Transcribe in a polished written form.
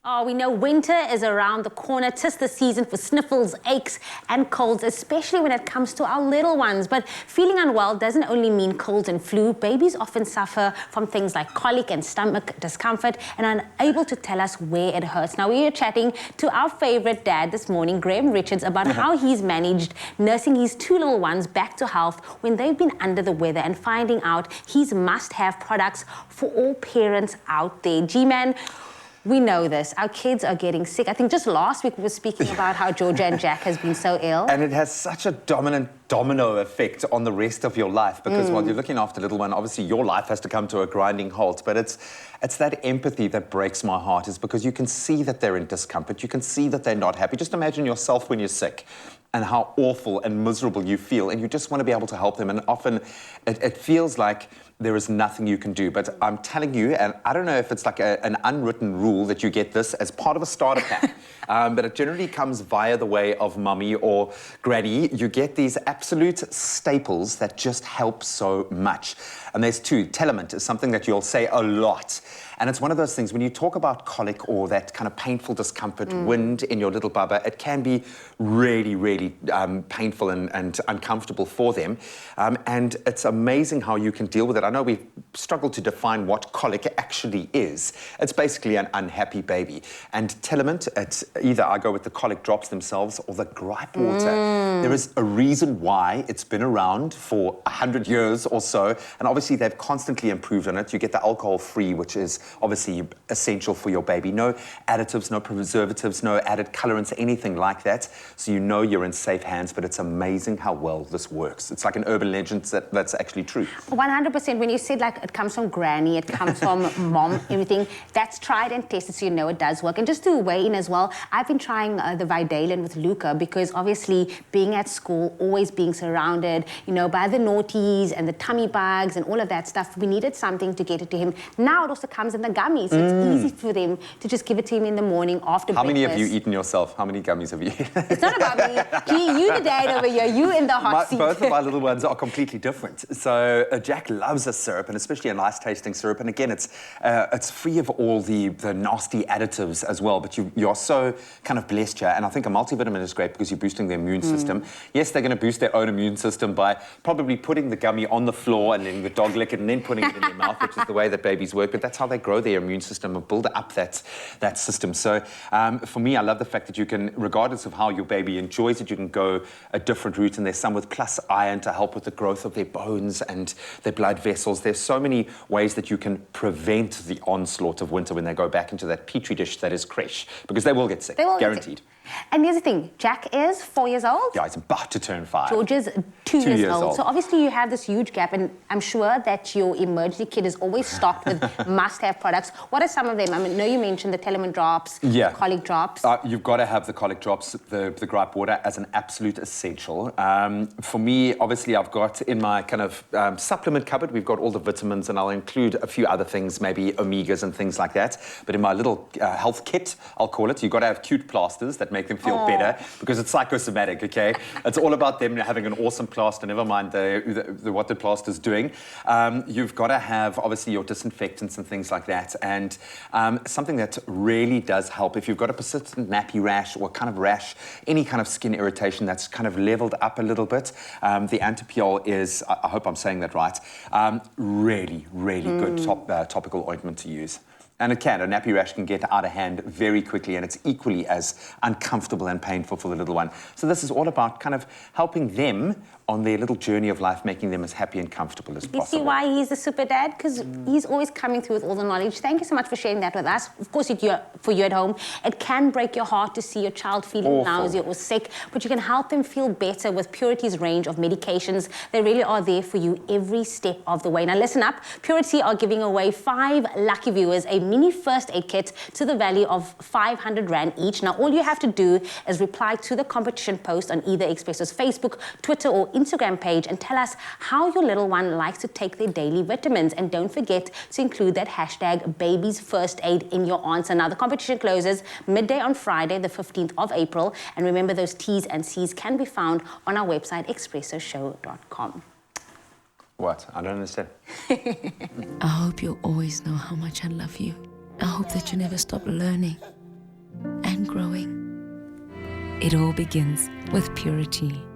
Oh, we know winter is around the corner. 'Tis the season for sniffles, aches, and colds, especially when it comes to our little ones. But feeling unwell doesn't only mean colds and flu. Babies often suffer from things like colic and stomach discomfort and are unable to tell us where it hurts. Now, we are chatting to our favorite dad this morning, Graeme Richards, about how he's managed nursing his two little ones back to health when they've been under the weather, and finding out his must-have products for all parents out there. G-Man, we know this. Our kids are getting sick. I think just last week we were speaking about how Georgia and Jack has been so ill. And it has such a dominant domino effect on the rest of your life, because while you're looking after little one, obviously your life has to come to a grinding halt. But it's that empathy that breaks my heart, is because you can see that they're in discomfort. You can see that they're not happy. Just imagine yourself when you're sick and how awful and miserable you feel, and you just want to be able to help them. And often it feels like there is nothing you can do. But I'm telling you, and I don't know if it's like an unwritten rule that you get this as part of a starter pack, but it generally comes via the way of mummy or granny. You get these absolute staples that just help so much. And there's two. Telement is something that you'll say a lot. And it's one of those things, when you talk about colic or that kind of painful discomfort, wind in your little bubba, it can be really, really painful and uncomfortable for them. And it's amazing how you can deal with it. I know we've struggled to define what colic actually is. It's basically an unhappy baby. And Telement, it's either I go with the colic drops themselves or the gripe water. There is a reason why it's been around for 100 years or so. And obviously they've constantly improved on it. You get the alcohol-free, which is obviously essential for your baby. No additives, no preservatives, no added colorants, anything like that. So you know you're in safe hands, but it's amazing how well this works. It's like an urban legend that's actually true. 100%. When you said like it comes from granny, it comes from mom, everything, that's tried and tested, so you know it does work. And just to weigh in as well, I've been trying the Vidalen with Luca, because obviously being at school, always being surrounded, you know, by the naughties and the tummy bugs and all of that stuff, we needed something to get it to him. Now it also comes in the gummies, so it's easy for them to just give it to him in the morning after breakfast. How many have you eitten yourself? How many gummies have you eaten? It's not about me. Gee, you the dad over here, you in the hot seat. Both of my little ones are completely different. So Jack loves a syrup, and especially a nice tasting syrup. And again, it's free of all the nasty additives as well, but you're so kind of blessed here. And I think a multivitamin is great because you're boosting their immune system. Yes, they're going to boost their own immune system by probably putting the gummy on the floor and then the dog lick it and then putting it in their mouth, which is the way that babies work. But that's how they grow their immune system and build up that system. So for me, I love the fact that you can, regardless of how your baby enjoys it, you can go a different route. And there's some with plus iron to help with the growth of their bones and their blood vessels. There's so many ways that you can prevent the onslaught of winter when they go back into that petri dish that is creche, because they will get sick, guaranteed. And here's the thing, Jack is 4 years old. Yeah, he's about to turn 5. George is 2 years old. So obviously you have this huge gap, and I'm sure that your emergency kit is always stocked with must-have products. What are some of them? I mean, I know you mentioned the Telement drops, the colic drops. You've got to have the colic drops, the gripe water as an absolute essential. For me, obviously, I've got in my kind of supplement cupboard, we've got all the vitamins, and I'll include a few other things, maybe omegas and things like that. But in my little health kit, I'll call it, you've got to have cute plasters that make them feel better, because it's psychosomatic, okay? It's all about them having an awesome plaster, never mind what the plaster's doing. You've got to have, obviously, your disinfectants and things like that. And something that really does help, if you've got a persistent nappy rash or kind of rash, any kind of skin irritation that's kind of leveled up a little bit, the Antipiol is, I hope I'm saying that right, really, really good topical ointment to use. And a nappy rash can get out of hand very quickly, and it's equally as uncomfortable and painful for the little one. So this is all about kind of helping them on their little journey of life, making them as happy and comfortable as possible. You see why he's a super dad? Because he's always coming through with all the knowledge. Thank you so much for sharing that with us. Of course, for you at home, it can break your heart to see your child feeling nausea or sick, but you can help them feel better with Purity's range of medications. They really are there for you every step of the way. Now listen up, Purity are giving away 5 lucky viewers a mini first aid kit to the value of 500 Rand each. Now all you have to do is reply to the competition post on either Expresso's Facebook, Twitter or Instagram page and tell us how your little one likes to take their daily vitamins. And don't forget to include that hashtag baby's first aid in your answer. Now the competition closes midday on Friday, the 15th of April. And remember, those T's and C's can be found on our website, expressoshow.com. What? I don't understand. I hope you always know how much I love you. I hope that you never stop learning. It all begins with purity.